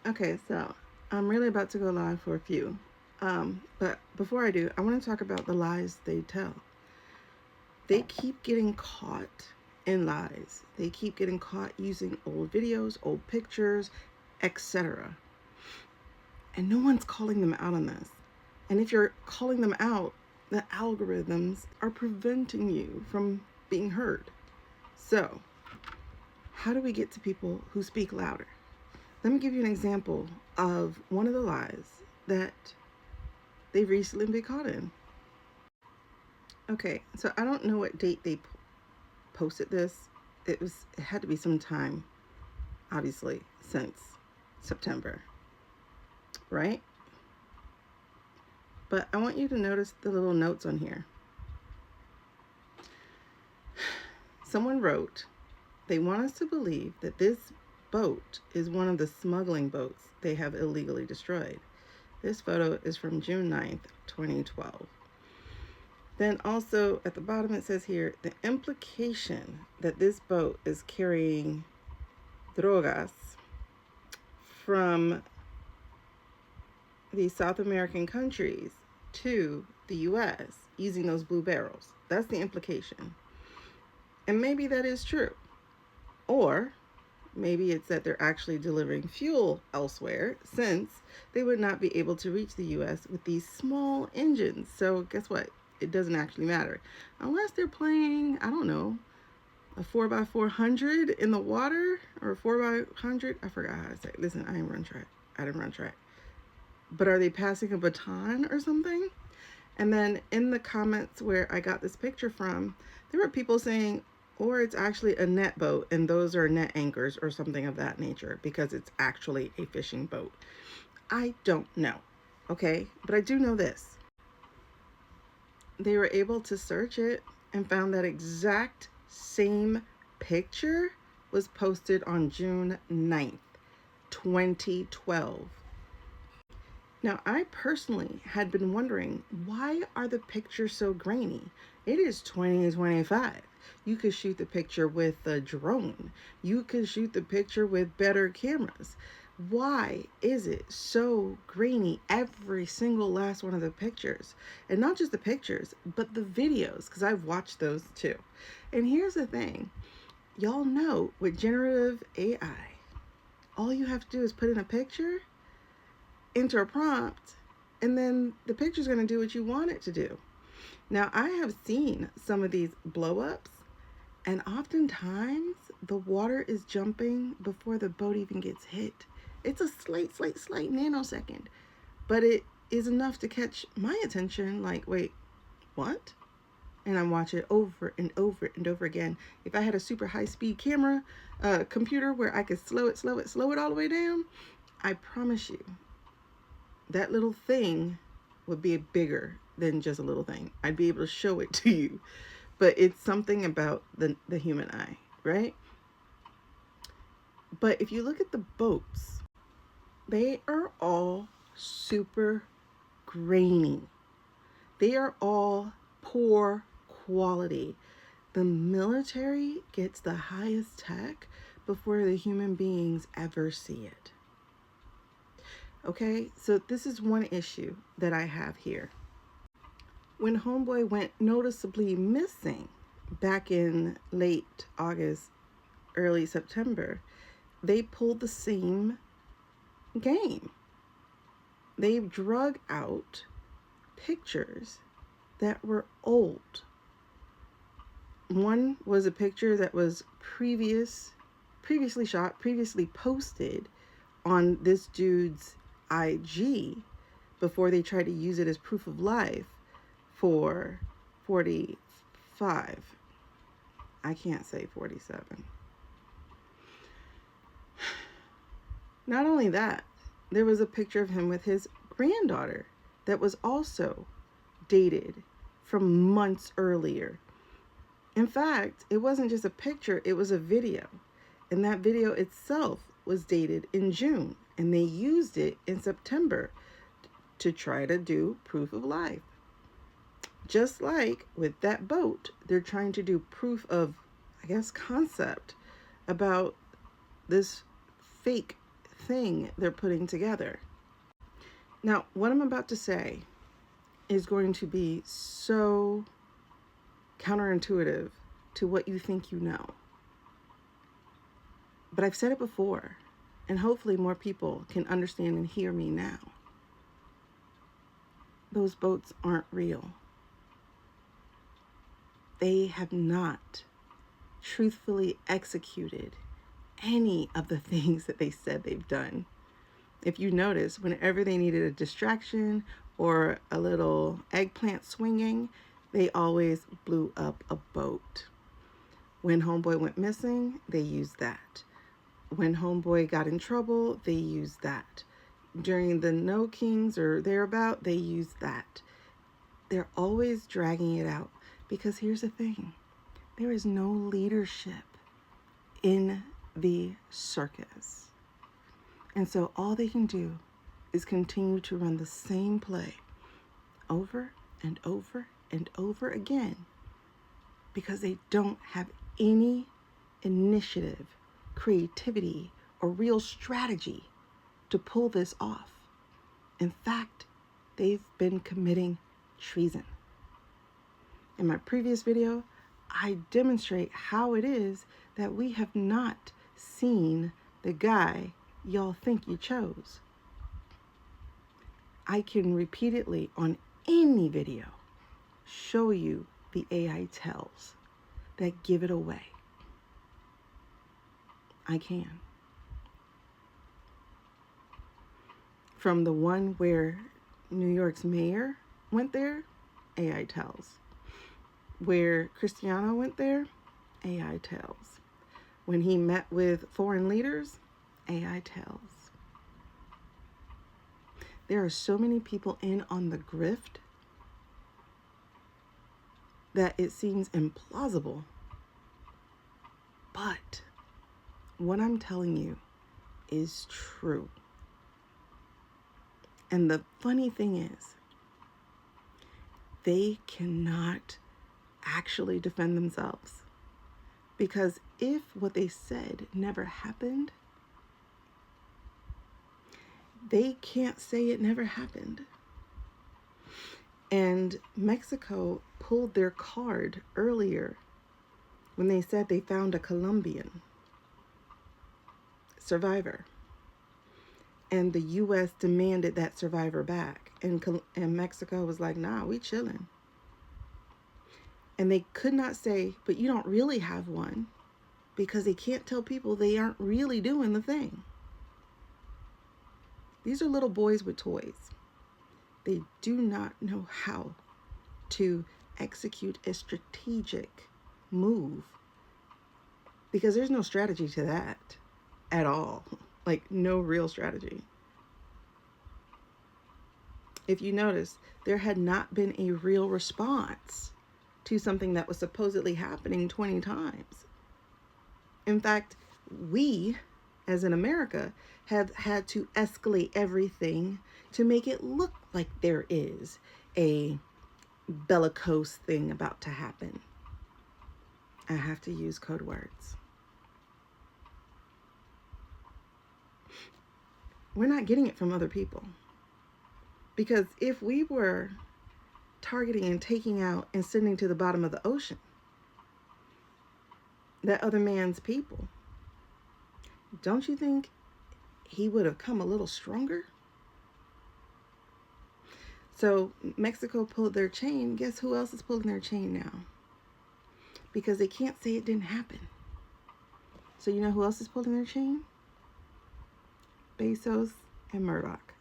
Okay, so I'm really about to go live for a few. But before I do, I want to talk about the lies they tell. They keep getting caught in lies. They keep getting caught using old videos, old pictures, etc. And no one's calling them out on this. And if you're calling them out, the algorithms are preventing you from being heard. So, how do we get to people who speak louder? Let me give you an example of one of the lies that they've recently been caught in. Okay, so I don't know what date they posted this. It had to be some time, obviously, since September, right? But I want you to notice the little notes on here. Someone wrote, they want us to believe that this boat is one of the smuggling boats they have illegally destroyed. This photo is from June 9th, 2012. Then also at the bottom it says here, the implication that this boat is carrying drogas from the South American countries to the US using those blue barrels. That's the implication. And maybe that is true. Or maybe it's that they're actually delivering fuel elsewhere, since they would not be able to reach the US with these small engines. So guess what? It doesn't actually matter. Unless they're playing, I don't know, a 4x400 in the water, or a 4x100. I forgot how to say it. Listen, I didn't run track. But are they passing a baton or something? And then in the comments where I got this picture from, there were people saying, or it's actually a net boat and those are net anchors or something of that nature, because it's actually a fishing boat. I don't know. Okay, but I do know this. They were able to search it and found that exact same picture was posted on June 9th, 2012. Now, I personally had been wondering, why are the pictures so grainy? It is 2025. You could shoot the picture with a drone. You could shoot the picture with better cameras. Why is it so grainy, every single last one of the pictures? And not just the pictures, but the videos, because I've watched those too. And here's the thing. Y'all know with generative AI, all you have to do is put in a picture, enter a prompt, and then the picture's going to do what you want it to do. Now, I have seen some of these blow ups, and oftentimes the water is jumping before the boat even gets hit. It's a slight nanosecond, but it is enough to catch my attention. Like, wait, what? And I watch it over and over and over again. If I had a super high speed camera, computer where I could slow it all the way down, I promise you, that little thing would be bigger than just a little thing. I'd be able to show it to you. But it's something about the human eye, right? But if you look at the boats, they are all super grainy. They are all poor quality. The military gets the highest tech before the human beings ever see it. Okay, so this is one issue that I have here. When Homeboy went noticeably missing back in late August, early September, they pulled the same game. They drug out pictures that were old. One was a picture that was previously shot, previously posted on this dude's IG before they tried to use it as proof of life for 45. I can't say 47. Not only that, there was a picture of him with his granddaughter that was also dated from months earlier. In fact, it wasn't just a picture, it was a video. And that video itself was dated in June, and they used it in September to try to do proof of life. Just like with that boat, they're trying to do proof of, I guess, concept about this fake thing they're putting together. Now, what I'm about to say is going to be so counterintuitive to what you think you know. But I've said it before, and hopefully more people can understand and hear me now. Those boats aren't real. They have not truthfully executed any of the things that they said they've done. If you notice, whenever they needed a distraction or a little eggplant swinging, they always blew up a boat. When Homeboy went missing, they used that. When Homeboy got in trouble, they used that. During the No Kings or thereabout, they used that. They're always dragging it out because here's the thing. There is no leadership in the circus. And so all they can do is continue to run the same play over and over and over again because they don't have any initiative, creativity, or real strategy to pull this off. In fact, they've been committing treason. In my previous video, I demonstrate how it is that we have not seen the guy y'all think you chose. I can repeatedly on any video show you the AI tells that give it away. I can. From the one where New York's mayor went there, AI tells. Where Cristiano went there, AI tells. When he met with foreign leaders, AI tells. There are so many people in on the grift that it seems implausible. But what I'm telling you is true. And the funny thing is, they cannot actually defend themselves. Because if what they said never happened, they can't say it never happened. And Mexico pulled their card earlier when they said they found a Colombian survivor. And the U.S. demanded that survivor back. And Mexico was like, nah, we chilling. And they could not say, but you don't really have one, because they can't tell people they aren't really doing the thing. These are little boys with toys. They do not know how to execute a strategic move, because there's no strategy to that at all. Like, no real strategy. If you notice, there had not been a real response to something that was supposedly happening 20 times. In fact, we, as in America, have had to escalate everything to make it look like there is a bellicose thing about to happen. I have to use code words. We're not getting it from other people. Because if we were targeting and taking out and sending to the bottom of the ocean that other man's people, don't you think he would have come a little stronger? So Mexico pulled their chain. Guess who else is pulling their chain now? Because they can't say it didn't happen. So you know who else is pulling their chain? Bezos and Murdoch.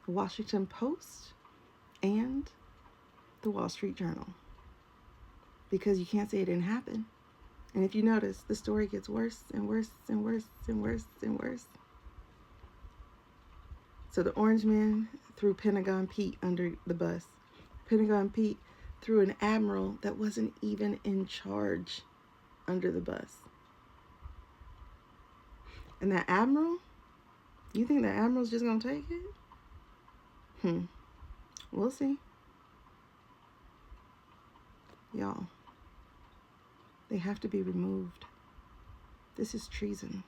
The Washington Post and the Wall Street Journal. Because you can't say it didn't happen. And if you notice, the story gets worse and worse and worse and worse and worse. So the Orange Man threw Pentagon Pete under the bus. Pentagon Pete threw an admiral that wasn't even in charge under the bus. And that admiral, you think that admiral's just gonna take it? We'll see. Y'all, they have to be removed. This is treason.